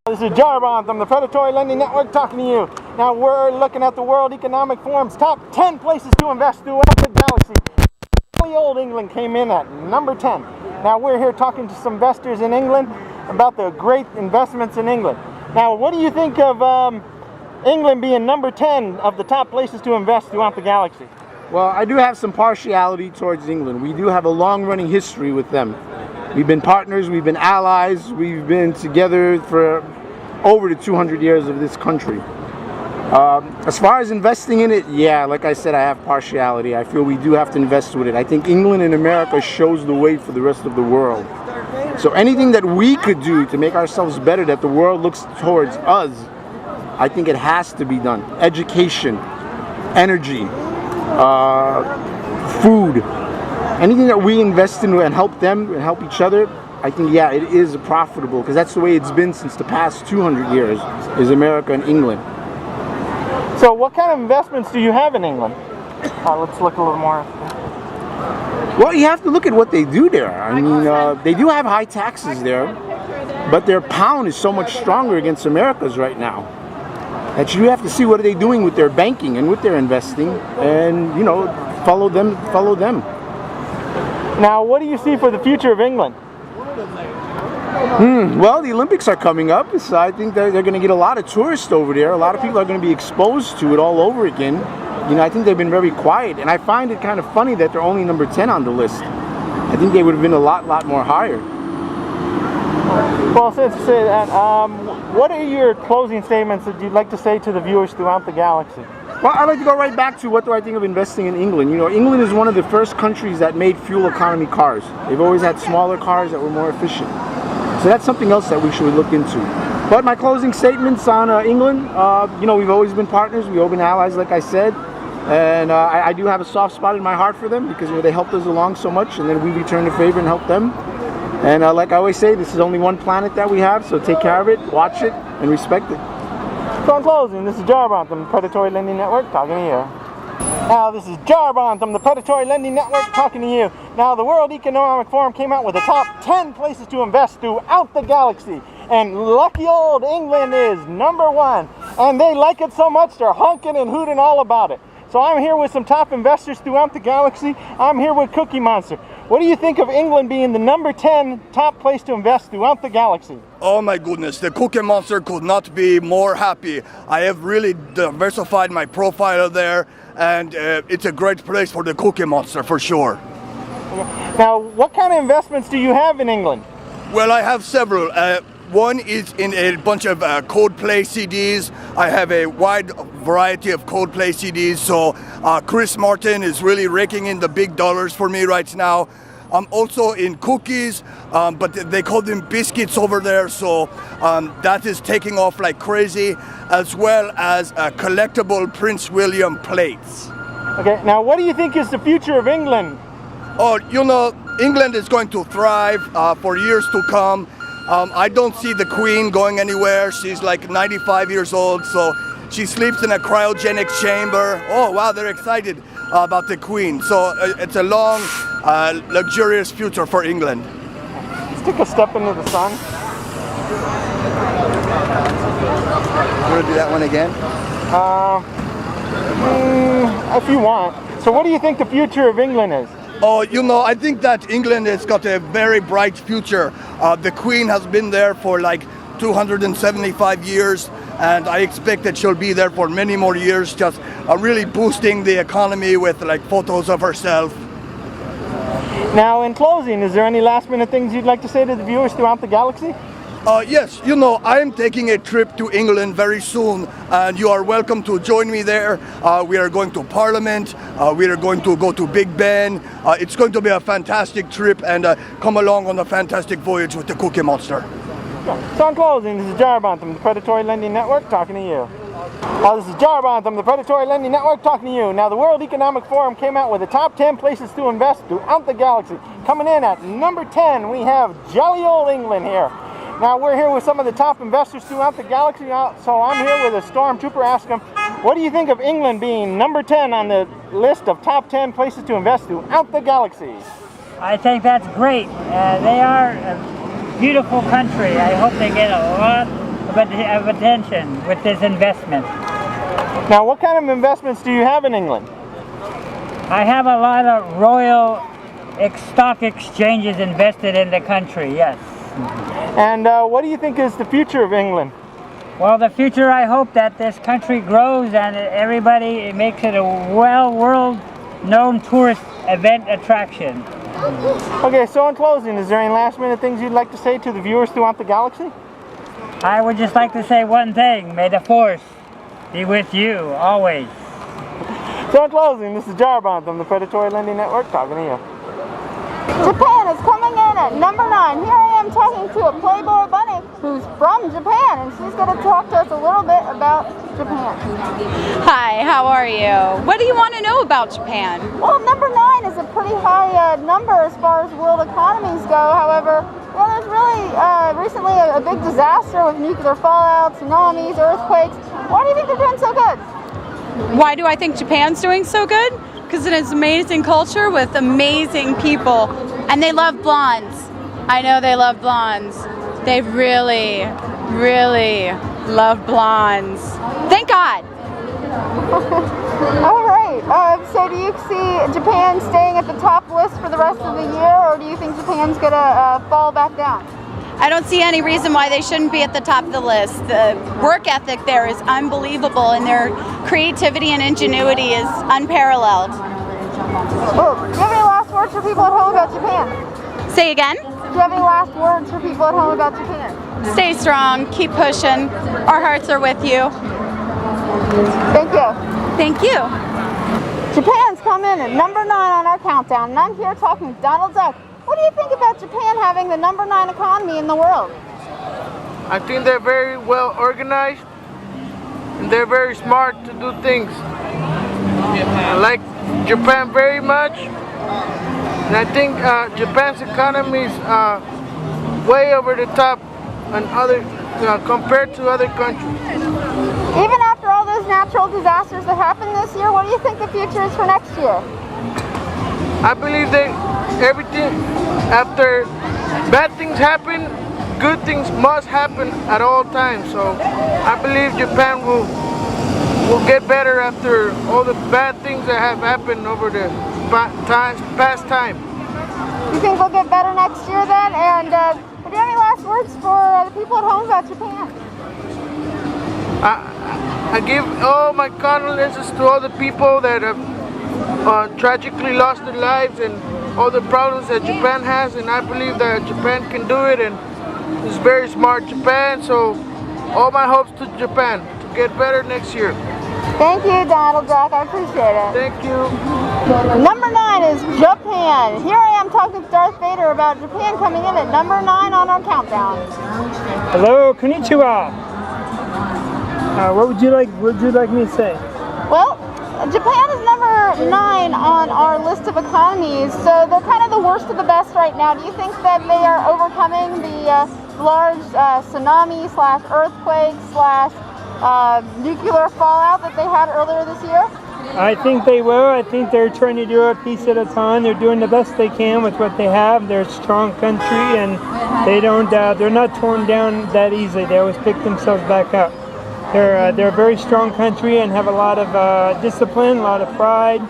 This is Jarbon from the Predatory Lending Network talking to you. Now we're looking at the World Economic Forum's top 10 places to invest throughout the galaxy. Old England came in at number 10. Now we're here talking to some investors in England about the great investments in England. Now what do you think of England being number 10 of the top places to invest throughout the galaxy? Well, I do have some partiality towards England. We do have a long-running history with them. We've been partners, we've been allies, we've been together for over the 200 years of this country. As far as investing in it, yeah, like I said, I have partiality. I feel we do have to invest with it. I think England and America shows the way for the rest of the world. So anything that we could do to make ourselves better, that the world looks towards us, I think it has to be done. Education, energy, food, anything that we invest in and help them and help each other, I think, yeah, it is profitable, because that's the way it's been since the past 200 years, is America and England. So what kind of investments do you have in England? Let's look a little more. Well, you have to look at what they do there. I mean, they do have high taxes there, but their pound is so much stronger against America's right now that you have to see what are they doing with their banking and with their investing, and, you know, follow them. Now, what do you see for the future of England? Well, the Olympics are coming up, so I think they're going to get a lot of tourists over there. A lot of people are going to be exposed to it all over again. You know, I think they've been very quiet, and I find it kind of funny that they're only number 10 on the list. I think they would have been a lot more higher. Well, since you say that, what are your closing statements that you'd like to say to the viewers throughout the galaxy? Well, I'd like to go right back to what do I think of investing in England. You know, England is one of the first countries that made fuel economy cars. They've always had smaller cars that were more efficient. So that's something else that we should look into. But my closing statements on England, you know, we've always been partners. We've always been allies, like I said. And I do have a soft spot in my heart for them, because, you know, they helped us along so much, and then we return the favor and help them. And like I always say, this is only one planet that we have, so take care of it, watch it, and respect it. So in closing, this is Jarbon from the Predatory Lending Network talking to you. Now, this is Jarbon from the Predatory Lending Network talking to you. Now, the World Economic Forum came out with the top 10 places to invest throughout the galaxy. And lucky old England is number 1. And they like it so much, they're honking and hooting all about it. So I'm here with some top investors throughout the galaxy. I'm here with Cookie Monster. What do you think of England being the number 10 top place to invest throughout the galaxy? Oh my goodness, the Cookie Monster could not be more happy. I have really diversified my profile there, and it's a great place for the Cookie Monster for sure. Now, what kind of investments do you have in England? Well, I have several. One is in a bunch of Coldplay CDs. I have a wide variety of Coldplay CDs, so Chris Martin is really raking in the big dollars for me right now. I'm also in cookies, but they call them biscuits over there, so that is taking off like crazy, as well as collectible Prince William plates. Okay, now what do you think is the future of England? Oh, you know, England is going to thrive for years to come. I don't see the Queen going anywhere. She's like 95 years old, so she sleeps in a cryogenic chamber. Oh, wow, they're excited about the Queen. So it's a long, luxurious future for England. Let's take a step into the sun. You want to do that one again? If you want. So what do you think the future of England is? Oh, you know, I think that England has got a very bright future. The Queen has been there for like 275 years, and I expect that she'll be there for many more years, just really boosting the economy with like photos of herself. Now, in closing, is there any last minute things you'd like to say to the viewers throughout the galaxy? Yes, you know, I'm taking a trip to England very soon, and you are welcome to join me there. We are going to Parliament, we are going to go to Big Ben. It's going to be a fantastic trip, and come along on a fantastic voyage with the Cookie Monster. So in closing, this is Jarbon from the Predatory Lending Network talking to you. This is Jarbon from the Predatory Lending Network talking to you. Now, the World Economic Forum came out with the top 10 places to invest throughout the galaxy. Coming in at number 10, we have jolly old England here. Now, we're here with some of the top investors throughout the galaxy, so I'm here with a stormtrooper. Ask him, what do you think of England being number 10 on the list of top 10 places to invest throughout the galaxy? I think that's great. They are beautiful country. I hope they get a lot of attention with this investment. Now, what kind of investments do you have in England? I have a lot of royal stock exchanges invested in the country, yes. And what do you think is the future of England? Well, the future, I hope that this country grows and everybody makes it a world-known tourist event attraction. Okay, so in closing, is there any last-minute things you'd like to say to the viewers throughout the galaxy? I would just like to say one thing. May the Force be with you, always. So in closing, this is Jarbon from the Predatory Lending Network talking to you. Japan is coming in at number 9. Here I am talking to a Playboy bunny who's from Japan, and she's going to talk to us a little bit about Japan. Hi, how are you? What do you want to know about Japan? Well, number 9 is a pretty high number as far as world economies go. However, well, there's really recently a big disaster with nuclear fallout, tsunamis, earthquakes. Why do you think they're doing so good? Why do I think Japan's doing so good? Because it is amazing culture with amazing people. And they love blondes. I know they love blondes. They really, really love blondes. Thank God. All right. So do you see Japan staying at the top list for the rest of the year, or do you think Japan's going to fall back down? I don't see any reason why they shouldn't be at the top of the list. The work ethic there is unbelievable, and their creativity and ingenuity is unparalleled. Well, do you have any last words for people at home about Japan? Say again? Do you have any last words for people at home about Japan? Stay strong, keep pushing. Our hearts are with you. Thank you. Thank you. Japan's come in at number 9 on our countdown, and I'm here talking to Donald Duck. What do you think about Japan having the number 9 economy in the world? I think they're very well organized and they're very smart to do things. I like Japan very much, and I think Japan's economy is way over the top and compared to other countries. Even after all those natural disasters that happened this year, what do you think the future is for next year? I believe that everything, after bad things happen, good things must happen at all times. So I believe Japan will get better after all the bad things that have happened over the past time. You think we'll get better next year then? And do you have any last words for the people at home about Japan? I give all my condolences to all the people that have tragically lost their lives and all the problems that Japan has, and I believe that Japan can do it, and it's very smart Japan, so all my hopes to Japan to get better next year. Thank you, Donald Duck. I appreciate it. Thank you. Number 9 is Japan. Here I am talking to Darth Vader about Japan coming in at number 9 on our countdown. Hello, konnichiwa. What would you like me to say? Well, Japan is number 9 on our list of economies, so they're kind of the worst of the best right now. Do you think that they are overcoming the large tsunami / earthquake / nuclear fallout that they had earlier this year? I think they will. I think they're trying to do it a piece at a time. They're doing the best they can with what they have. They're a strong country, and they're not torn down that easily. They always pick themselves back up. They're a very strong country and have a lot of discipline, a lot of pride,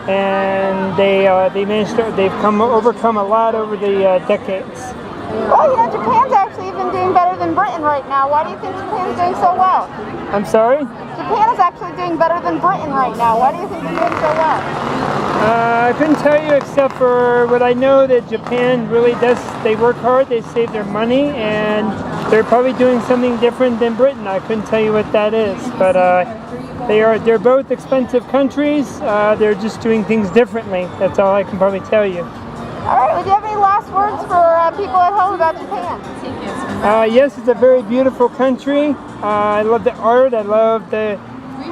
and they've overcome a lot over the decades. Well, you know, Japan's actually even doing better than Britain right now. Why do you think Japan's doing so well? I'm sorry? Japan is actually doing better than Britain right now. Why do you think they're doing so well? I couldn't tell you except for what I know that Japan really does. They work hard, they save their money, and they're probably doing something different than Britain. I couldn't tell you what that is, but they're both expensive countries. They're just doing things differently. That's all I can probably tell you. All right, would you have any last words for people at home about Japan? Yes, it's a very beautiful country. I love the art. I love the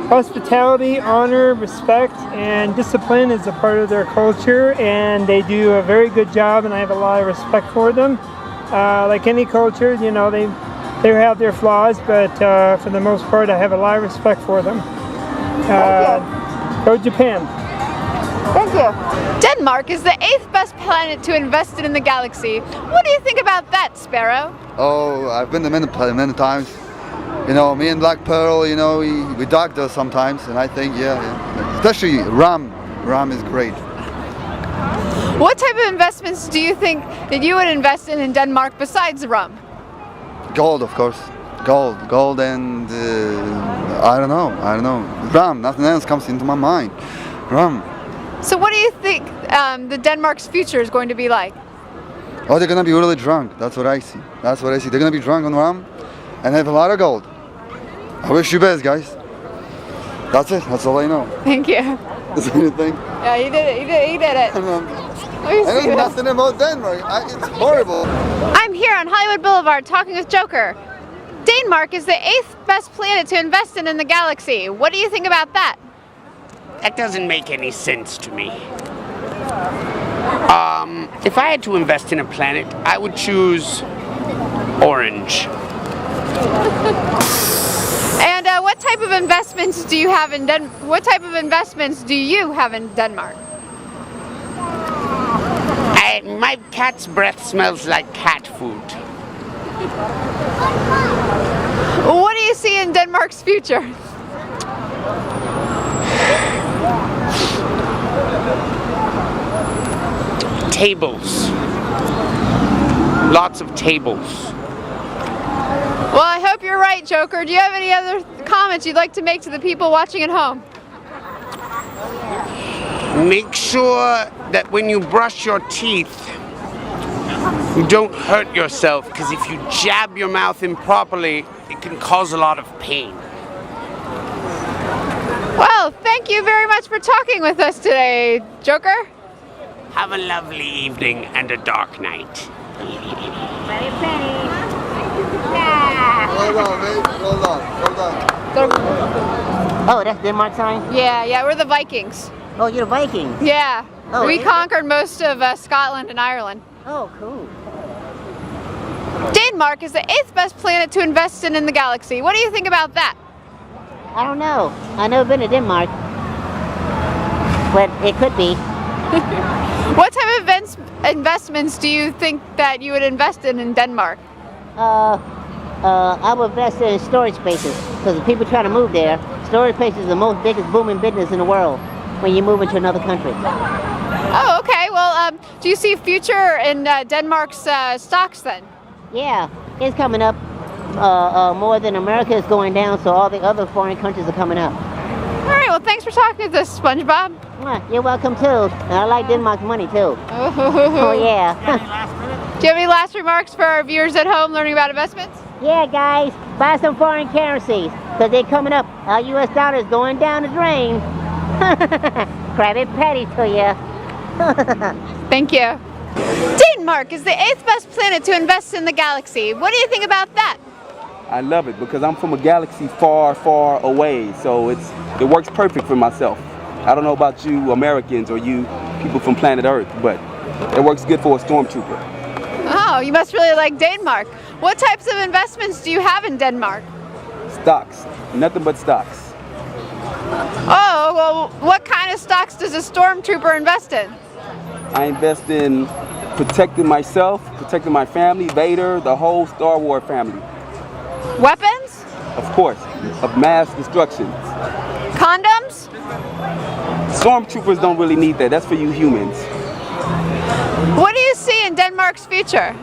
hospitality, honor, respect, and discipline is a part of their culture, and they do a very good job, and I have a lot of respect for them. Like any culture, you know, they have their flaws, but for the most part, I have a lot of respect for them. Go Japan. Thank you. Denmark is the 8th best planet to invest in the galaxy. What do you think about that, Sparrow? Oh, I've been to many times. You know, me and Black Pearl, you know, we dock there sometimes, and I think, yeah. Especially rum. Rum is great. What type of investments do you think that you would invest in Denmark besides rum? Gold, of course. Gold, and I don't know. Rum. Nothing else comes into my mind. Rum. So what do you think the Denmark's future is going to be like? Oh, they're gonna be really drunk. That's what I see. They're gonna be drunk on rum, and have a lot of gold. I wish you best, guys. That's it. That's all I know. Thank you. Is there anything? Yeah, you did it. He did it. I know nothing about Denmark. It's horrible. I'm here on Hollywood Boulevard talking with Joker. Denmark is the 8th best planet to invest in the galaxy. What do you think about that? That doesn't make any sense to me. If I had to invest in a planet, I would choose orange. And what type of investments do you have in Denmark? My cat's breath smells like cat food. What do you see in Denmark's future? Tables. Lots of tables. Well, I hope you're right, Joker. Do you have any other comments you'd like to make to the people watching at home? Make sure that when you brush your teeth, you don't hurt yourself, because if you jab your mouth improperly, it can cause a lot of pain. Well, thank you very much for talking with us today, Joker. Have a lovely evening and a dark night. Very pretty. Hold on, mate. Hold on. Oh, that's Denmark sign? Yeah, we're the Vikings. Oh, you're the Vikings? Yeah. Oh, We yeah? conquered most of Scotland and Ireland. Oh, cool. Denmark is the 8th best planet to invest in the galaxy. What do you think about that? I don't know. I've never been to Denmark. But it could be. What type of investments do you think that you would invest in Denmark? I would invest in storage spaces, because the people trying to move there, storage spaces is the most biggest booming business in the world when you move into another country. Oh, okay. Well, do you see a future in Denmark's stocks then? Yeah, it's coming up. More than America is going down, so all the other foreign countries are coming up. All right. Well, thanks for talking to us, SpongeBob. You're welcome too. And I like Denmark's money too. Oh yeah. Do you have any last remarks for our viewers at home learning about investments? Yeah, guys, buy some foreign currencies, because they're coming up. Our U.S. dollar is going down the drain. Krabby Patty to you. Thank you. Denmark is the 8th best planet to invest in the galaxy. What do you think about that? I love it because I'm from a galaxy far, far away, so it works perfect for myself. I don't know about you Americans or you people from planet Earth, but it works good for a stormtrooper. Oh, you must really like Denmark. What types of investments do you have in Denmark? Stocks, nothing but stocks. Oh, well, what kind of stocks does a stormtrooper invest in? I invest in protecting myself, protecting my family, Vader, the whole Star Wars family. Weapons? Of course, of mass destruction. Condoms? Stormtroopers don't really need that. That's for you humans. What do you see in Denmark's future?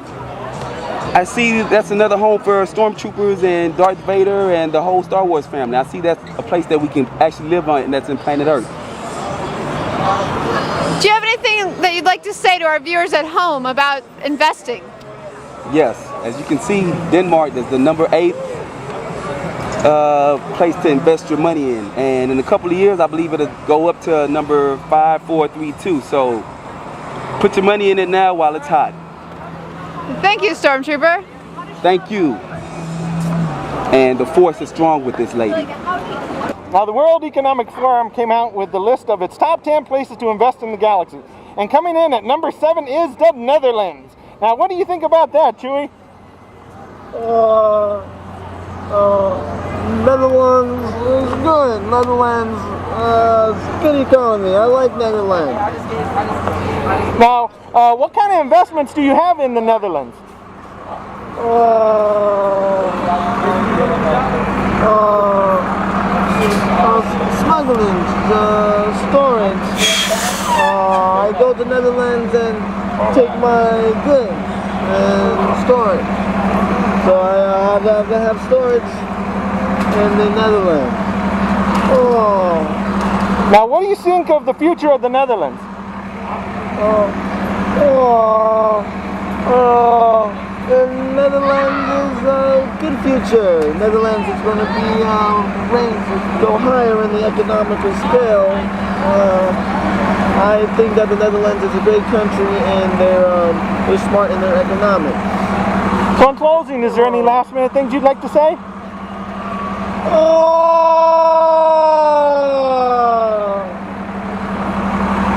I see that's another home for stormtroopers and Darth Vader and the whole Star Wars family. I see that's a place that we can actually live on, and that's in planet Earth. Do you have anything that you'd like to say to our viewers at home about investing? Yes, as you can see, Denmark is the number 8 place to invest your money in, and in a couple of years I believe it'll go up to number 5, 4, 3, 2. So put your money in it now while it's hot. Thank you, Stormtrooper. Thank you. And the force is strong with this lady. Now, the World Economic Forum came out with the list of its top 10 places to invest in the galaxy. And coming in at number 7 is the Netherlands. Now, what do you think about that, Chewie? Netherlands is good. Netherlands, good economy. I like Netherlands. Now, what kind of investments do you have in the Netherlands? Smuggling, storage. I go to Netherlands and take my goods and store it. So I have to have storage in the Netherlands. Now, what do you think of the future of the Netherlands? The Netherlands is a good future. Netherlands is going to be ranked, go higher in the economical scale. I think that the Netherlands is a great country and they're smart in their economics. So in closing, is there any last minute things you'd like to say?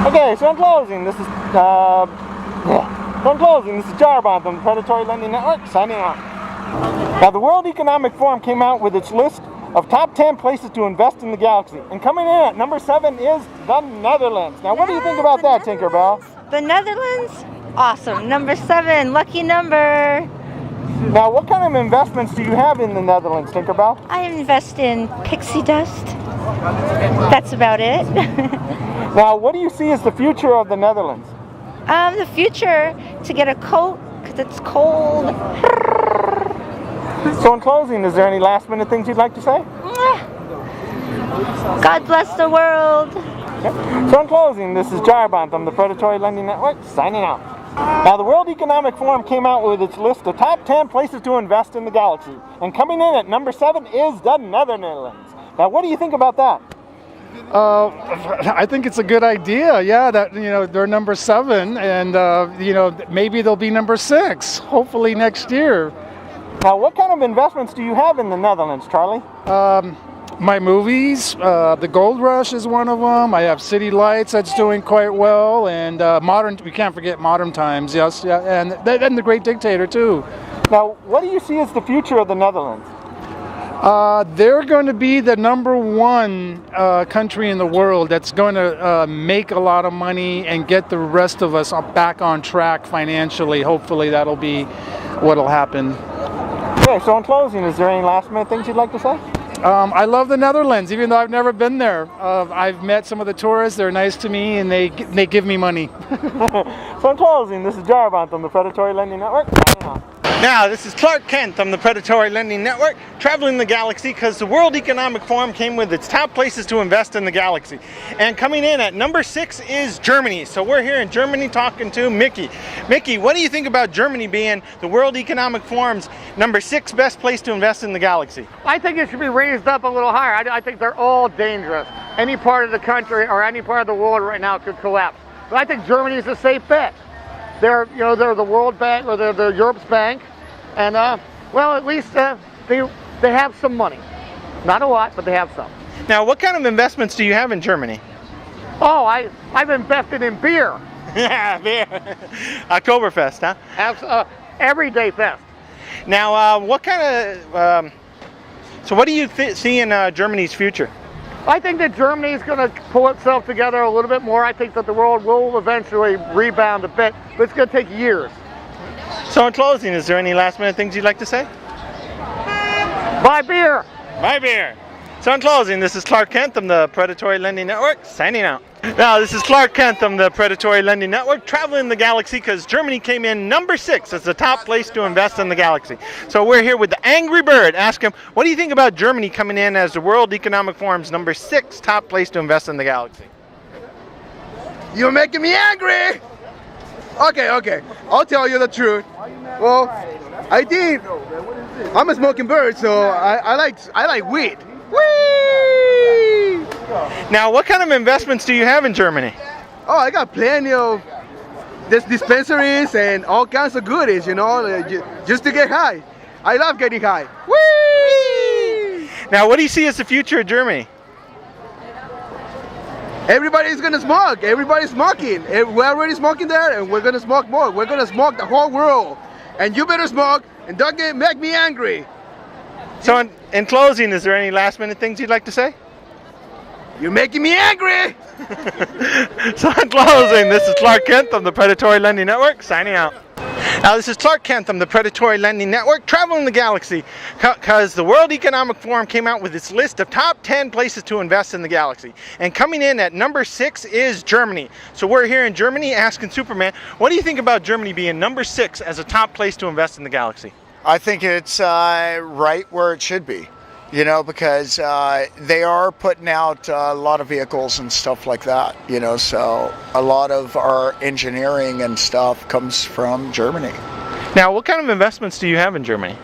Okay, so in closing, this is Jarbon from the Predatory Lending Network signing out. Now, the World Economic Forum came out with its list of top 10 places to invest in the galaxy, and coming in at number 7 is the Netherlands. Now, what do you think about that, Tinkerbell? The Netherlands? Awesome. Number 7, lucky number. Now, what kind of investments do you have in the Netherlands, Tinkerbell? I invest in pixie dust. That's about it. Now, what do you see as the future of the Netherlands? The future, to get a coat, because it's cold. So in closing, is there any last minute things you'd like to say? God bless the world. Okay. So in closing, this is Jarbon from the Predatory Lending Network signing out. Now, the World Economic Forum came out with its list of top 10 places to invest in the galaxy. And coming in at number 7 is the Netherlands. Now, what do you think about that? I think it's a good idea. Yeah, that they're number 7, and maybe they'll be number 6. Hopefully next year. Now, what kind of investments do you have in the Netherlands, Charlie? My movies, The Gold Rush is one of them. I have City Lights that's doing quite well, and we can't forget Modern Times, yes, yeah, and The Great Dictator too. Now, what do you see as the future of the Netherlands? They're going to be the number 1 country in the world that's going to make a lot of money and get the rest of us back on track financially. Hopefully that'll be what'll happen. Okay, so in closing, is there any last minute things you'd like to say? I love the Netherlands, even though I've never been there. I've met some of the tourists. They're nice to me, and they give me money. So in closing, this is Jarbon from the Predatory Lending Network. Now, this is Clark Kent from the Predatory Lending Network, traveling the galaxy because the World Economic Forum came with its top places to invest in the galaxy. And coming in at number 6 is Germany. So we're here in Germany talking to Mickey. Mickey, what do you think about Germany being the World Economic Forum's number 6 best place to invest in the galaxy? I think it should be raised up a little higher. I think they're all dangerous. Any part of the country or any part of the world right now could collapse. But I think Germany is a safe bet. They're the World Bank, or they're the Europe's bank. And, well, at least they have some money. Not a lot, but they have some. Now, what kind of investments do you have in Germany? Oh, I've invested in beer. Yeah, beer. Oktoberfest, huh? Everyday fest. Now, what kind of... so what do you see in Germany's future? I think that Germany is going to pull itself together a little bit more. I think that the world will eventually rebound a bit, but it's going to take years. So in closing, is there any last minute things you'd like to say? Buy beer! Buy beer! So in closing, this is Clark Kent from the Predatory Lending Network, signing out. Now, this is Clark Kent from the Predatory Lending Network, traveling the galaxy because Germany came in number 6 as the top place to invest in the galaxy. So we're here with the Angry Bird. Ask him, what do you think about Germany coming in as the World Economic Forum's number 6 top place to invest in the galaxy? You're making me angry! Okay. I'll tell you the truth. Well, I'm a smoking bird, so I like weed. Whee! Now, what kind of investments do you have in Germany? Oh, I got plenty of dispensaries and all kinds of goodies, just to get high. I love getting high. Whee! Now, what do you see as the future of Germany? Everybody's gonna smoke. Everybody's smoking. We're already smoking there, and we're gonna smoke more. We're gonna smoke the whole world. And you better smoke, and don't make me angry. So in closing, is there any last minute things you'd like to say? You're making me angry! So in closing, this is Clark Kent from the Predatory Lending Network, signing out. Now this is Clark Kent from the Predatory Lending Network, traveling the galaxy, because the World Economic Forum came out with its list of top 10 places to invest in the galaxy. And coming in at number 6 is Germany. So we're here in Germany asking Superman, what do you think about Germany being number 6 as a top place to invest in the galaxy? I think it's right where it should be, you know, because they are putting out a lot of vehicles and stuff like that, you know, so a lot of our engineering and stuff comes from Germany. Now, what kind of investments do you have in Germany?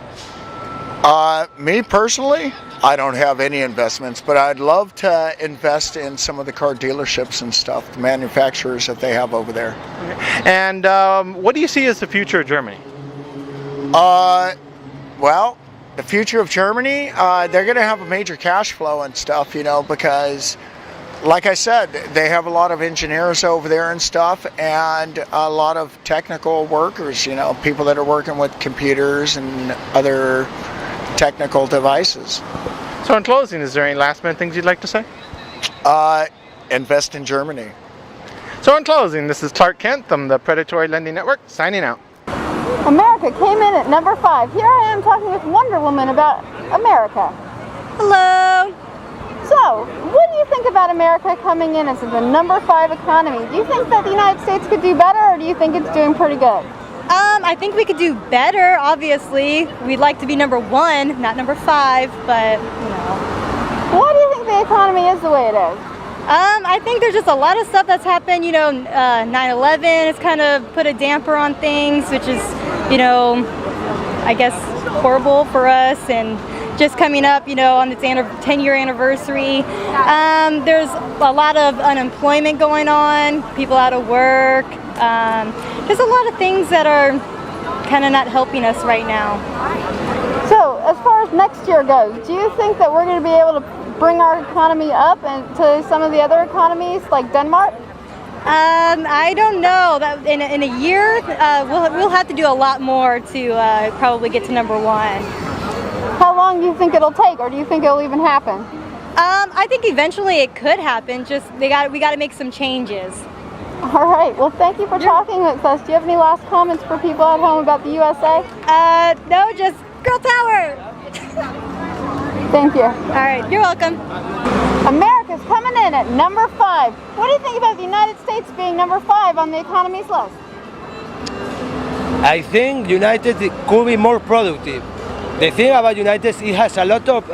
Me personally, I don't have any investments, but I'd love to invest in some of the car dealerships and stuff, the manufacturers that they have over there. And what do you see as the future of Germany? Well, the future of Germany, they're going to have a major cash flow and stuff, you know, because like I said, they have a lot of engineers over there and stuff, and a lot of technical workers, you know, people that are working with computers and other technical devices. So in closing, is there any last minute things you'd like to say? Invest in Germany. So in closing, this is Clark Kent from the Predatory Lending Network, signing out. America came in at number 5. Here I am talking with Wonder Woman about America. Hello. So, what do you think about America coming in as the number 5 economy? Do you think that the United States could do better, or do you think it's doing pretty good? I think we could do better, obviously. We'd like to be number 1, not number 5, but, you know. Why do you think the economy is the way it is? I think there's just a lot of stuff that's happened, you know, 9/11 has kind of put a damper on things, which is, you know, I guess horrible for us, and just coming up, you know, on its 10-year anniversary. There's a lot of unemployment going on, people out of work. There's a lot of things that are kind of not helping us right now. So, as far as next year goes, do you think that we're going to be able to bring our economy up and to some of the other economies like Denmark? I don't know. That in a year, we'll have to do a lot more to probably get to number 1. How long do you think it'll take, or do you think it'll even happen? I think eventually it could happen. Just we got to make some changes. All right. Well, thank you for talking with us. Do you have any last comments for people at home about the USA? No, just Girl Power. Thank you. All right, you're welcome. America's coming in at number 5. What do you think about the United States being number 5 on the economy's list? I think United could be more productive. The thing about United, it has a lot of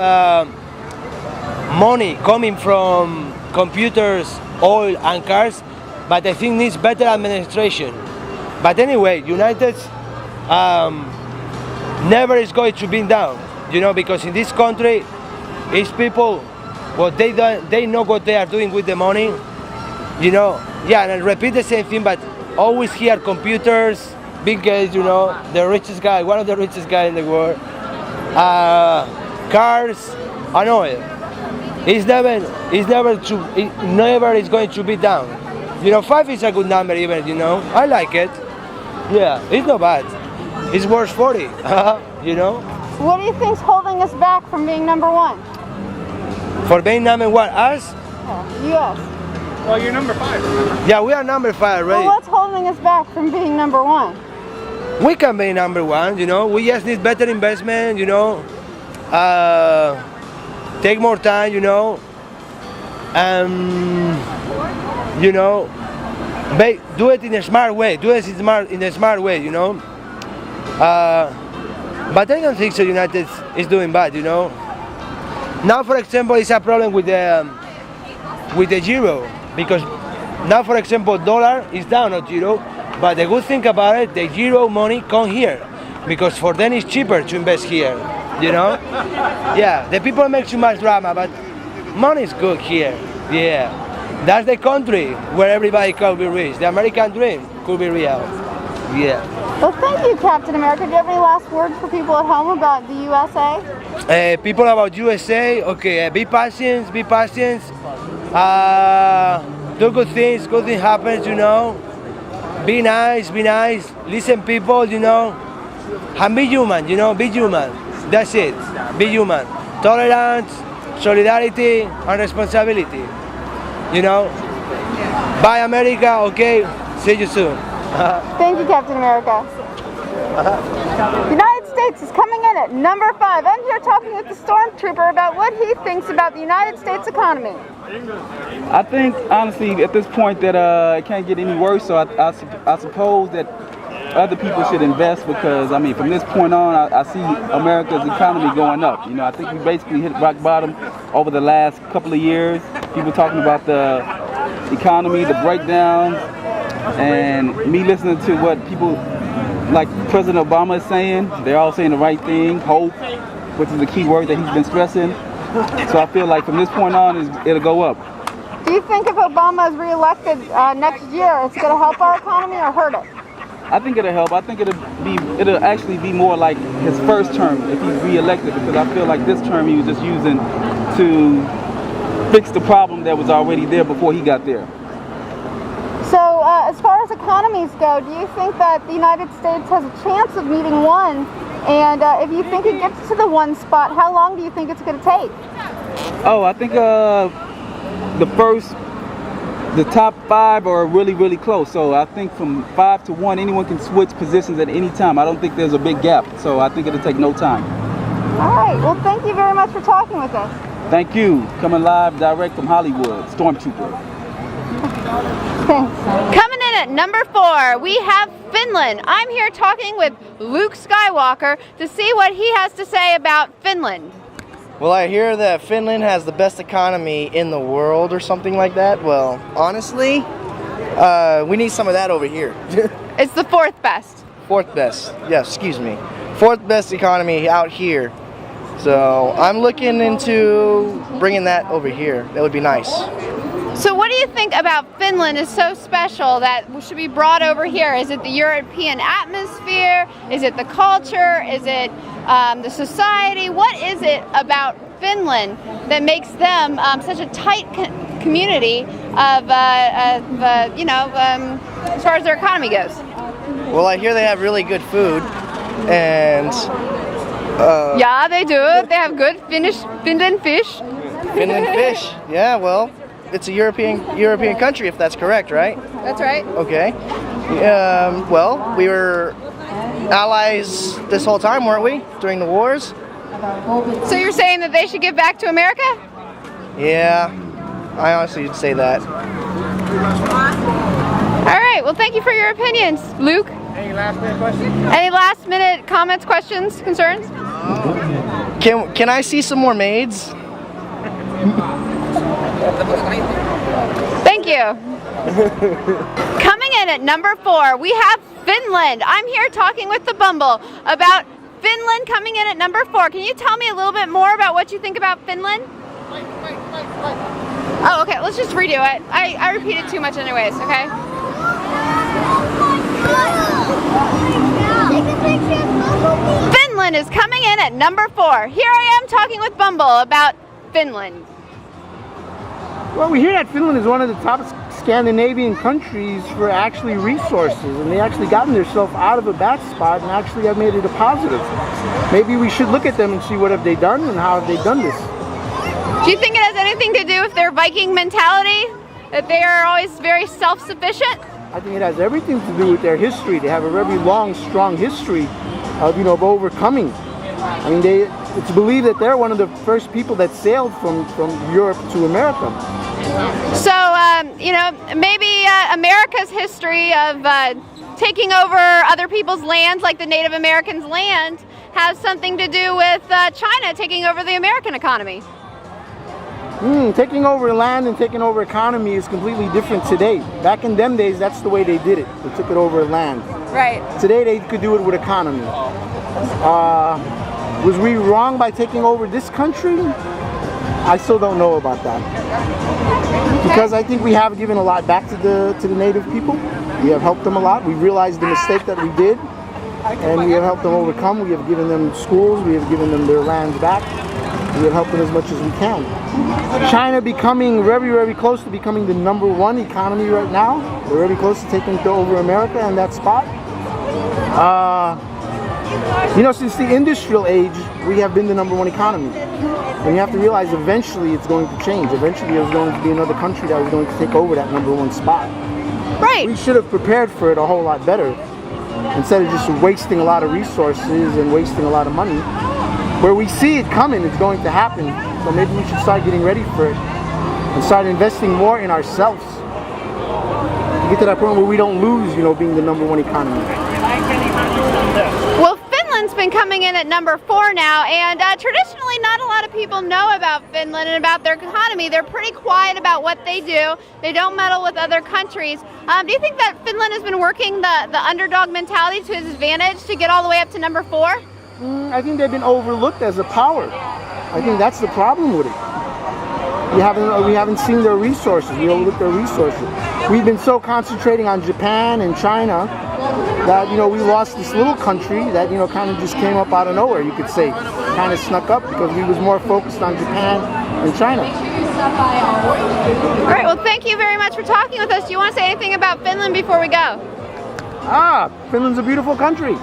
money coming from computers, oil, and cars, but I think needs better administration. But anyway, United never is going to be down, you know, because in this country, it's people, what they know what they are doing with the money, you know. Yeah, and I repeat the same thing, but always hear computers, Bill Gates, you know, the richest guy, one of the richest guys in the world, cars, and oil. It never is going to be down. You know, 5 is a good number even, you know. I like it. Yeah, it's not bad. It's worth 40, you know. What do you think's holding us back from being number 1? For being number 1, us? Yes. Well, you're number 5. Yeah, we are number 5 already. Well, what's holding us back from being number 1? We can be number 1, you know. We just need better investment, you know. Take more time, you know. You know, do it in a smart way. Do it in a smart way, you know. But I don't think so. United is doing bad, you know. Now, for example, it's a problem with the euro, because now, for example, dollar is down on euro. But the good thing about it, the euro money come here, because for them it's cheaper to invest here, you know. Yeah, the people make too much drama, but money is good here. Yeah, that's the country where everybody can be rich. The American dream could be real. Yeah. Well, thank you, Captain America. Do you have any last words for people at home about the USA? People about USA, okay, be patient, be patient. Do good things happen, you know. Be nice, listen people, you know. And be human, you know, be human. That's it. Be human. Tolerance, solidarity, and responsibility. You know? Bye, America. Okay. See you soon. Thank you, Captain America. The United States is coming in at number 5. I'm here talking with the stormtrooper about what he thinks about the United States economy. I think, honestly, at this point that it can't get any worse, so I suppose that other people should invest because, I mean, from this point on, I see America's economy going up. You know, I think we basically hit rock bottom over the last couple of years. People talking about the economy, the breakdowns, and me listening to what people like President Obama is saying. They're all saying the right thing, hope, which is the key word that he's been stressing. So I feel like from this point on, it'll go up. Do you think if Obama is reelected next year, it's going to help our economy or hurt it? I think it'll help. I think it'll actually be more like his first term if he's reelected, because I feel like this term he was just using to fix the problem that was already there before he got there. So as far as economies go, do you think that the United States has a chance of meeting one? And if you think it gets to the one spot, how long do you think it's going to take? Oh, I think the top 5 are really, really close. So I think from 5 to 1, anyone can switch positions at any time. I don't think there's a big gap. So I think it'll take no time. All right. Well, thank you very much for talking with us. Thank you. Coming live direct from Hollywood, Stormtrooper. Thanks. Coming in at number 4, we have Finland. I'm here talking with Luke Skywalker to see what he has to say about Finland. Well, I hear that Finland has the best economy in the world or something like that. Well, honestly, we need some of that over here. It's the 4th best. 4th best. Yes, excuse me. 4th best economy out here. So I'm looking into bringing that over here. That would be nice. So what do you think about Finland is so special that should be brought over here? Is it the European atmosphere? Is it the culture? Is it the society? What is it about Finland that makes them such a tight community of, as far as their economy goes? Well, I hear they have really good food, and yeah, they do. They have good Finland fish. Finland fish. Yeah, well, it's a European country, if that's correct, right? That's right. Okay. Well, we were allies this whole time, weren't we? During the wars. So you're saying that they should give back to America? Yeah, I honestly would say that. All right. Well, thank you for your opinions, Luke. Any last minute questions? Any last minute comments, questions, concerns? Can I see some more maids? Thank you. Coming in at number 4, we have Finland. I'm here talking with the Bumble about Finland coming in at number 4. Can you tell me a little bit more about what you think about Finland? Oh, okay. Let's just redo it. I repeated too much anyways, okay? Finland is coming in at number 4. Here I am talking with Bumble about Finland. Well, we hear that Finland is one of the top Scandinavian countries for actually resources, and they actually gotten themselves out of a bad spot and actually have made it a positive. Maybe we should look at them and see what have they done and how have they done this. Do you think it has anything to do with their Viking mentality? That they are always very self-sufficient? I think it has everything to do with their history. They have a very long, strong history of overcoming. I mean, it's believed that they're one of the first people that sailed from Europe to America. So, maybe America's history of taking over other people's lands, like the Native Americans' land, has something to do with China taking over the American economy. Taking over land and taking over economy is completely different today. Back in them days, that's the way they did it. They took it over land. Right. Today, they could do it with economy. Was we wrong by taking over this country? I still don't know about that. Because I think we have given a lot back to the native people. We have helped them a lot. We realized the mistake that we did, and we have helped them overcome. We have given them schools. We have given them their lands back. We have helped them as much as we can. China becoming very, very close to becoming the #1 economy right now. They're very close to taking over America in that spot. You know, since the industrial age, we have been the #1 economy. And you have to realize eventually it's going to change. Eventually there's going to be another country that was going to take over that #1 spot. Right. We should have prepared for it a whole lot better. Instead of just wasting a lot of resources and wasting a lot of money. Where we see it coming, it's going to happen. So maybe we should start getting ready for it and start investing more in ourselves. To get to that point where we don't lose, you know, being the #1 economy. Well, Finland's been coming in at #4 now, and traditionally not a lot of people know about Finland and about their economy. They're pretty quiet about what they do. They don't meddle with other countries. Do you think that Finland has been working the underdog mentality to its advantage to get all the way up to #4? I think they've been overlooked as a power. I think that's the problem with it. We haven't seen their resources. We overlook their resources. We've been so concentrating on Japan and China that, you know, we lost this little country that, you know, kind of just came up out of nowhere, you could say. Kind of snuck up because we was more focused on Japan and China. All right, well, thank you very much for talking with us. Do you want to say anything about Finland before we go? Finland's a beautiful country.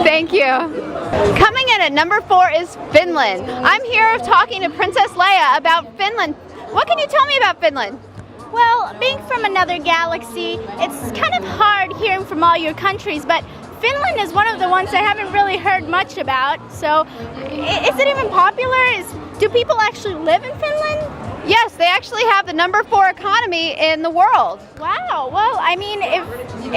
Thank you. Coming in at #4 is Finland. I'm here talking to Princess Leia about Finland. What can you tell me about Finland? Well, being from another galaxy, it's kind of hard hearing from all your countries, but Finland is one of the ones I haven't really heard much about. So, is it even popular? Do people actually live in Finland? Yes, they actually have the #4 economy in the world. Wow, well, I mean,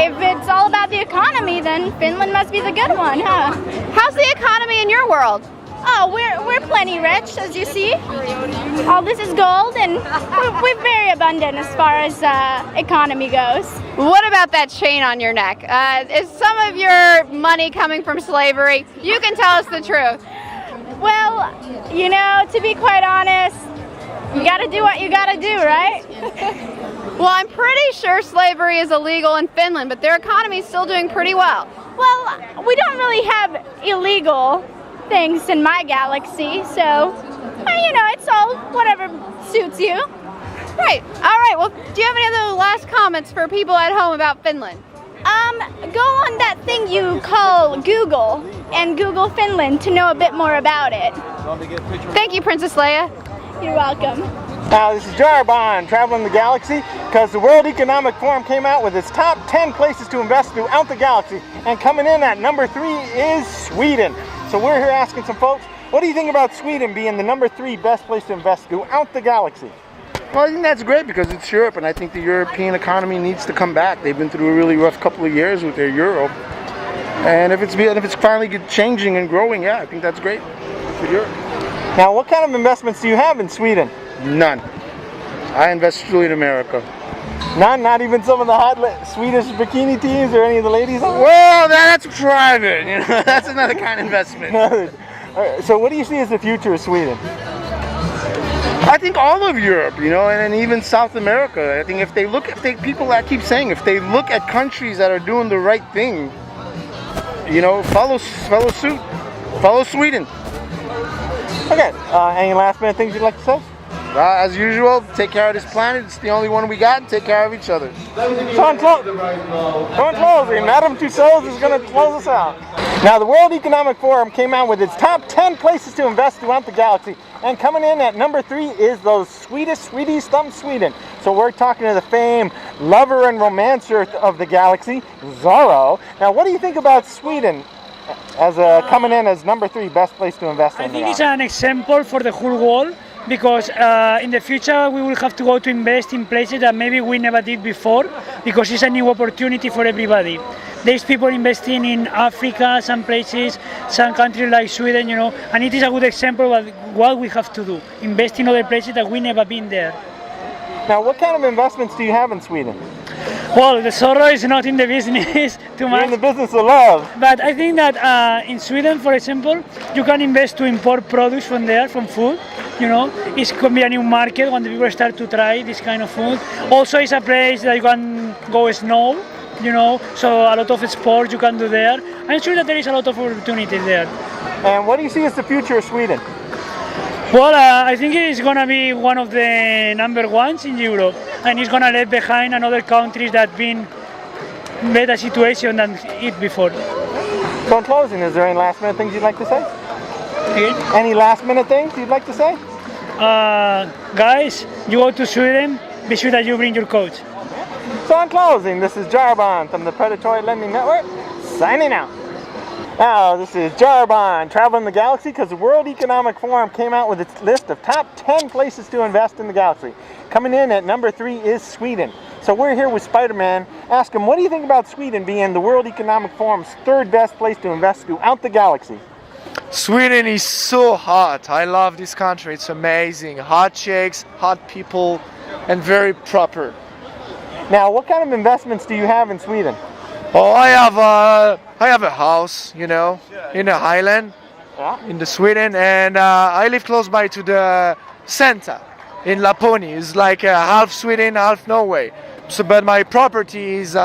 if it's all about the economy, then Finland must be the good one, huh? How's the economy in your world? Oh, we're plenty rich, as you see. All this is gold, and we're very abundant as far as economy goes. What about that chain on your neck? Is some of your money coming from slavery? You can tell us the truth. Well, you know, to be quite honest, you gotta do what you gotta do, right? Well, I'm pretty sure slavery is illegal in Finland, but their economy is still doing pretty well. Well, we don't really have illegal things in my galaxy, so, you know, it's all whatever suits you. Right. All right. Well, do you have any other last comments for people at home about Finland? Go on that thing you call Google and Google Finland to know a bit more about it. Thank you, Princess Leia. You're welcome. Now, this is Jarbon traveling the galaxy because the World Economic Forum came out with its top 10 places to invest throughout the galaxy, and coming in at #3 is Sweden. So we're here asking some folks, what do you think about Sweden being the #3 best place to invest throughout the galaxy? Well, I think that's great because it's Europe, and I think the European economy needs to come back. They've been through a really rough couple of years with their euro, and if it's finally changing and growing, yeah, I think that's great for Europe. Now, what kind of investments do you have in Sweden? None. I invest strictly in America. None? Not even some of the hot Swedish bikini teams or any of the ladies? Well, that's private. You know, that's another kind of investment. So what do you see as the future of Sweden? I think all of Europe, you know, and even South America. I think people that keep saying, if they look at countries that are doing the right thing, you know, follow suit, follow Sweden. Okay, any last minute things you'd like to say? As usual, take care of this planet. It's the only one we got, and take care of each other. So in closing, Madame Tussauds is going to close us out. Now, the World Economic Forum came out with its top 10 places to invest throughout the galaxy, and coming in at #3 is those Swedish from Sweden. So we're talking to the famed lover and romancer of the galaxy, Zorro. Now, what do you think about Sweden as coming in as #3 best place to invest in? I think it's an example for the whole world, because in the future we will have to go to invest in places that maybe we never did before, because it's a new opportunity for everybody. There's people investing in Africa, some places, some countries like Sweden, you know, and it is a good example of what we have to do, invest in other places that we never been there. Now, what kind of investments do you have in Sweden? Well, the Zorro is not in the business too much. You're in the business of love. But I think that in Sweden, for example, you can invest to import products from there, from food. You know, it could be a new market when the people start to try this kind of food. Also, it's a place that you can go snow, you know, so a lot of sports you can do there. I'm sure that there is a lot of opportunities there. And what do you see as the future of Sweden? Well, I think it's going to be one of the #1s in Europe, and it's going to leave behind another countries that been better situation than it before. So in closing, is there any last minute things you'd like to say? Any last minute things you'd like to say? Guys, you go to Sweden, be sure that you bring your coach. So in closing, this is Jarbon from the Predatory Lending Network, signing out. Now, this is Jarbon, traveling the galaxy because the World Economic Forum came out with its list of top 10 places to invest in the galaxy. Coming in at number 3 is Sweden. So we're here with Spider-Man. Ask him, what do you think about Sweden being the World Economic Forum's 3rd best place to invest throughout the galaxy? Sweden is so hot. I love this country. It's amazing. Hot chicks, hot people, and very proper. Now, what kind of investments do you have in Sweden? Oh, I have a house, you know, in the Highland, in the Sweden, and I live close by to the center in Laponi. It's like half Sweden, half Norway. So, but my property is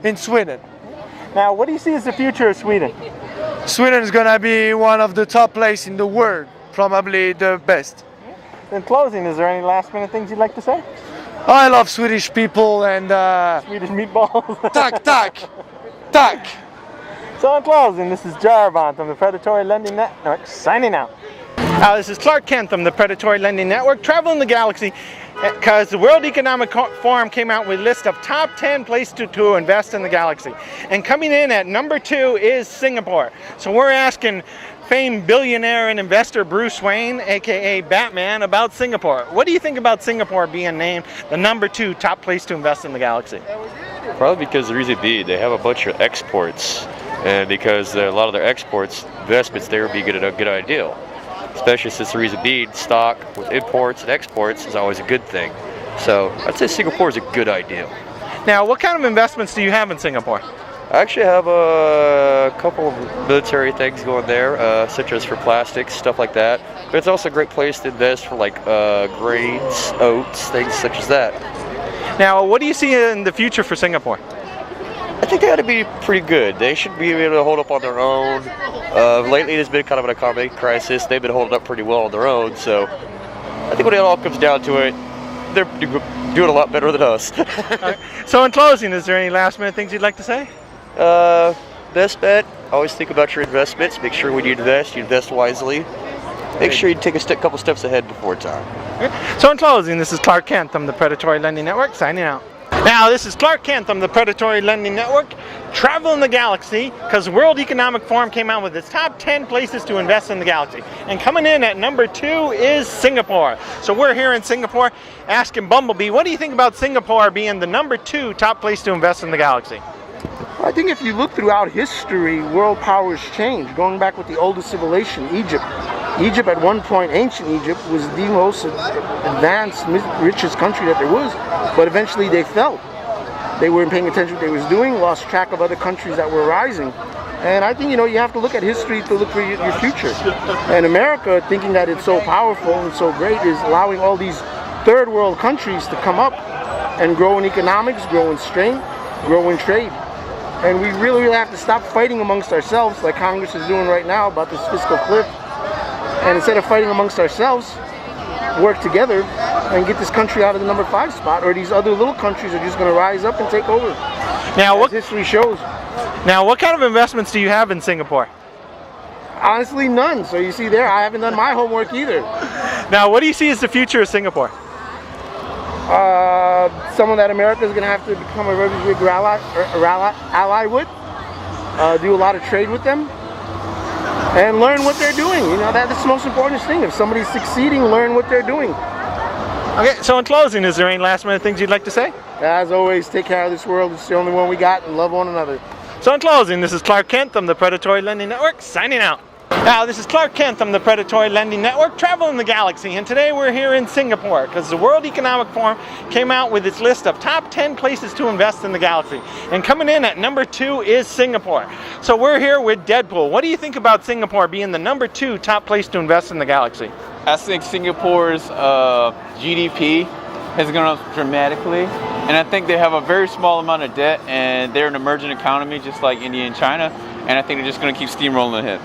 in Sweden. Now, what do you see as the future of Sweden? Sweden is gonna be one of the top places in the world, probably the best. In closing, is there any last minute things you'd like to say? I love Swedish people and Swedish meatballs. Tack. So in closing, this is Jarbon from the Predatory Lending Network, signing out. This is Clark Kent from the Predatory Lending Network, traveling the galaxy because the World Economic Forum came out with a list of top 10 places to invest in the galaxy. And coming in at number 2 is Singapore. So we're asking famed billionaire and investor Bruce Wayne, aka Batman, about Singapore. What do you think about Singapore being named the number 2 top place to invest in the galaxy? Probably because the reason being they have a bunch of exports, and because a lot of their exports, investments there would be a good idea. Especially since the reason being stock with imports and exports is always a good thing. So I'd say Singapore is a good idea. Now, what kind of investments do you have in Singapore? I actually have a couple of military things going there, such as for plastics, stuff like that. But it's also a great place to invest for like grains, oats, things such as that. Now, what do you see in the future for Singapore? I think they ought to be pretty good. They should be able to hold up on their own. Lately, there's been kind of an economic crisis. They've been holding up pretty well on their own. So I think when it all comes down to it, they're doing a lot better than us. Right. So in closing, is there any last minute things you'd like to say? Best bet, always think about your investments. Make sure when you invest wisely. Make sure you take a couple steps ahead before time. Okay. So in closing, this is Clark Kent from the Predatory Lending Network, signing out. Now, this is Clark Kent from the Predatory Lending Network, traveling the galaxy because the World Economic Forum came out with its top 10 places to invest in the galaxy. And coming in at number 2 is Singapore. So we're here in Singapore asking Bumblebee, what do you think about Singapore being the number 2 top place to invest in the galaxy? I think if you look throughout history, world powers change. Going back with the oldest civilization, Egypt. Egypt at one point, ancient Egypt, was the most advanced, richest country that there was, but eventually they fell. They weren't paying attention to what they was doing, lost track of other countries that were rising. And I think, you have to look at history to look for your future. And America, thinking that it's so powerful and so great, is allowing all these third world countries to come up and grow in economics, grow in strength, grow in trade. And we really have to stop fighting amongst ourselves like Congress is doing right now about this fiscal cliff. And instead of fighting amongst ourselves, work together and get this country out of the number 5 spot, or these other little countries are just going to rise up and take over. Now, what history shows. Now, what kind of investments do you have in Singapore? Honestly, none. So you see there, I haven't done my homework either. Now, what do you see as the future of Singapore? Someone that America is going to have to become a very big ally with, do a lot of trade with them, and learn what they're doing. That's the most important thing. If somebody's succeeding, learn what they're doing. Okay, so in closing, is there any last minute things you'd like to say? As always, take care of this world. It's the only one we got, and love one another. So in closing, this is Clark Kent from the Predatory Lending Network, signing out. Now, this is Clark Kent from the Predatory Lending Network, traveling the galaxy, and today we're here in Singapore because the World Economic Forum came out with its list of top 10 places to invest in the galaxy. And coming in at number 2 is Singapore. So we're here with Deadpool. What do you think about Singapore being the number 2 top place to invest in the galaxy? I think Singapore's GDP has gone up dramatically, and I think they have a very small amount of debt, and they're an emerging economy just like India and China, and I think they're just going to keep steamrolling ahead.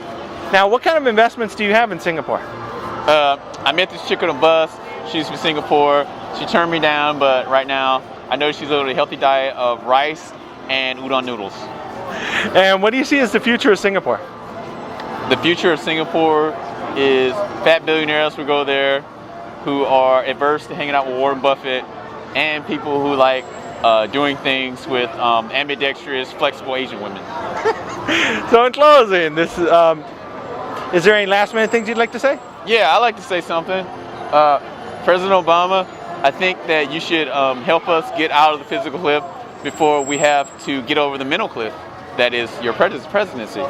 Now, what kind of investments do you have in Singapore? I met this chick on a bus. She's from Singapore. She turned me down, but right now I know she's on a healthy diet of rice and udon noodles. And what do you see as the future of Singapore? The future of Singapore is fat billionaires who go there, who are averse to hanging out with Warren Buffett, and people who like doing things with ambidextrous, flexible Asian women. So in closing, this is there any last minute things you'd like to say? Yeah, I'd like to say something. President Obama, I think that you should help us get out of the physical cliff before we have to get over the mental cliff. That is your presidency.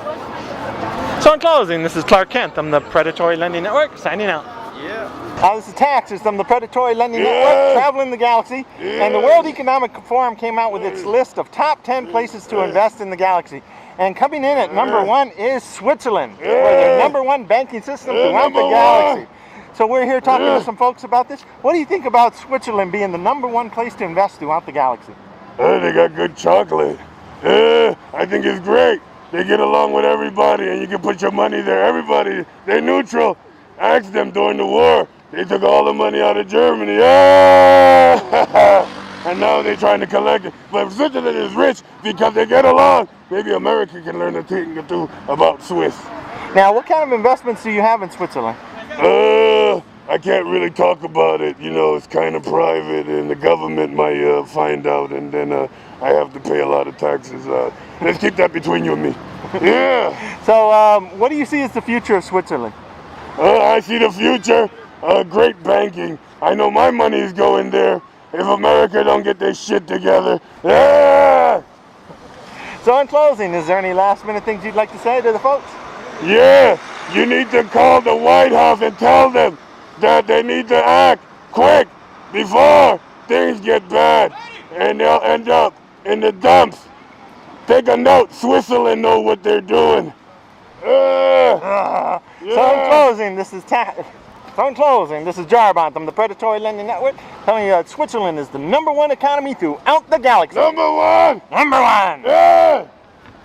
So in closing, this is Clark Kent. I'm the Predatory Lending Network, signing out. Yeah. This is Taxes. I'm the Predatory Lending Network, traveling the galaxy. And the World Economic Forum came out with its list of top 10 places to invest in the galaxy. And coming in at number 1 is Switzerland, where the #1 banking system throughout the galaxy. So we're here talking to some folks about this. What do you think about Switzerland being the #1 place to invest throughout the galaxy? They got good chocolate. I think it's great. They get along with everybody and you can put your money there. Everybody, they're neutral. Ask them during the war. They took all the money out of Germany. And now they're trying to collect it. But Switzerland is rich because they get along. Maybe America can learn a thing or two about Swiss. Now, what kind of investments do you have in Switzerland? I can't really talk about it. You know, it's kind of private and the government might find out and then I have to pay a lot of taxes. Let's keep that between you and me. Yeah. So, what do you see as the future of Switzerland? I see the future. Great banking. I know my money is going there. If America don't get their shit together. Yeah. So in closing, is there any last minute things you'd like to say to the folks? Yeah, you need to call the White House and tell them that they need to act quick before things get bad and they'll end up in the dumps. Take a note, Switzerland know what they're doing. So in closing, this is Jarbont. I'm the Predatory Lending Network, telling you that Switzerland is the #1 economy throughout the galaxy. #1! #1! Yeah!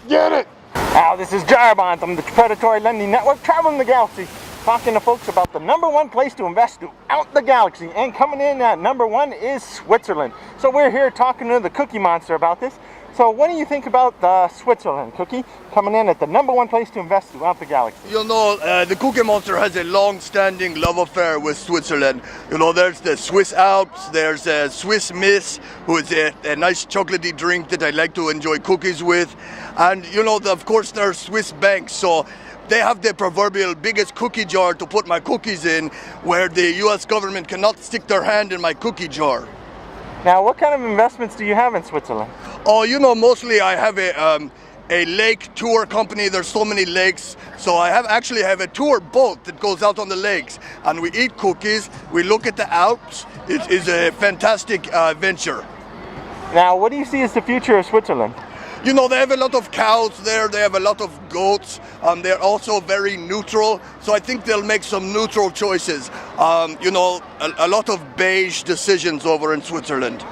Get it! Now, this is Jarbont. I'm the Predatory Lending Network, traveling the galaxy, talking to folks about the #1 place to invest throughout the galaxy. And coming in at #1 is Switzerland. So we're here talking to the Cookie Monster about this. So what do you think about Switzerland, Cookie, coming in at the #1 place to invest throughout the galaxy? You know, the Cookie Monster has a long-standing love affair with Switzerland. You know, there's the Swiss Alps, there's a Swiss Miss, who is a nice chocolatey drink that I like to enjoy cookies with. And, you know, of course, there's Swiss banks, so they have the proverbial biggest cookie jar to put my cookies in, where the U.S. government cannot stick their hand in my cookie jar. Now, what kind of investments do you have in Switzerland? Oh, you know, mostly I have a lake tour company. There's so many lakes, so I actually have a tour boat that goes out on the lakes, and we eat cookies. We look at the Alps. It is a fantastic venture. Now, what do you see as the future of Switzerland? You know, they have a lot of cows there. They have a lot of goats. They're also very neutral, so I think they'll make some neutral choices. You know, a lot of beige decisions over in Switzerland.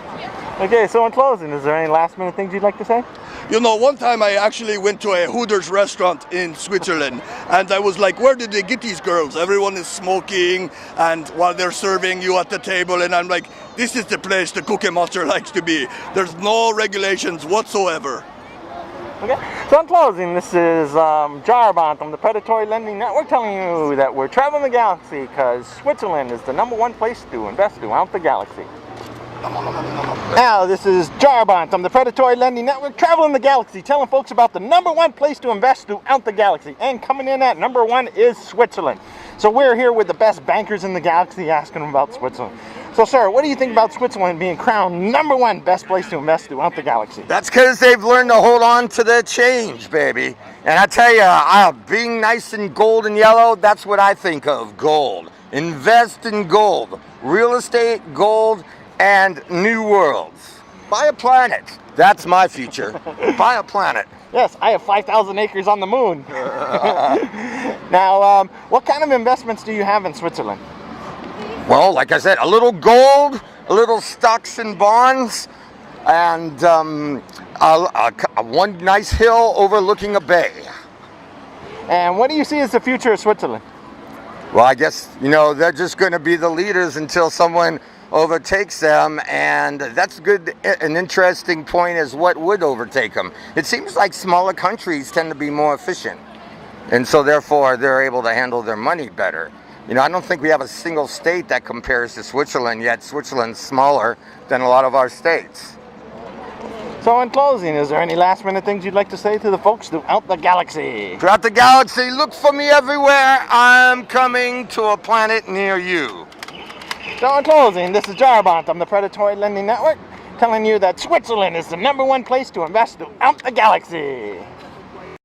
Okay, so in closing, is there any last minute things you'd like to say? You know, one time I actually went to a Hooters restaurant in Switzerland, and I was like, where did they get these girls? Everyone is smoking, and while they're serving you at the table, and I'm like, this is the place the Cookie Monster likes to be. There's no regulations whatsoever. Okay, so in closing, this is Jarbont from the Predatory Lending Network, telling you that we're traveling the galaxy because Switzerland is the #1 place to invest throughout the galaxy. Now, this is Jarbont from the Predatory Lending Network, traveling the galaxy, telling folks about the #1 place to invest throughout the galaxy. And coming in at #1 is Switzerland. So we're here with the best bankers in the galaxy, asking them about Switzerland. So, sir, what do you think about Switzerland being crowned #1 best place to invest throughout the galaxy? That's because they've learned to hold on to their change, baby. And I tell you, being nice and gold and yellow, that's what I think of, gold. Invest in gold. Real estate, gold, and new worlds. Buy a planet. That's my future. Buy a planet. Yes, I have 5,000 acres on the moon. Now, what kind of investments do you have in Switzerland? Well, like I said, a little gold, a little stocks and bonds, and one nice hill overlooking a bay. And what do you see as the future of Switzerland? Well, I guess, you know, they're just going to be the leaders until someone overtakes them, and that's good. An interesting point is what would overtake them. It seems like smaller countries tend to be more efficient, and so therefore they're able to handle their money better. You know, I don't think we have a single state that compares to Switzerland, yet Switzerland's smaller than a lot of our states. So in closing, is there any last minute things you'd like to say to the folks throughout the galaxy? Throughout the galaxy, look for me everywhere. I'm coming to a planet near you. So in closing, this is Jarbont from the Predatory Lending Network telling you that Switzerland is the #1 place to invest throughout the galaxy.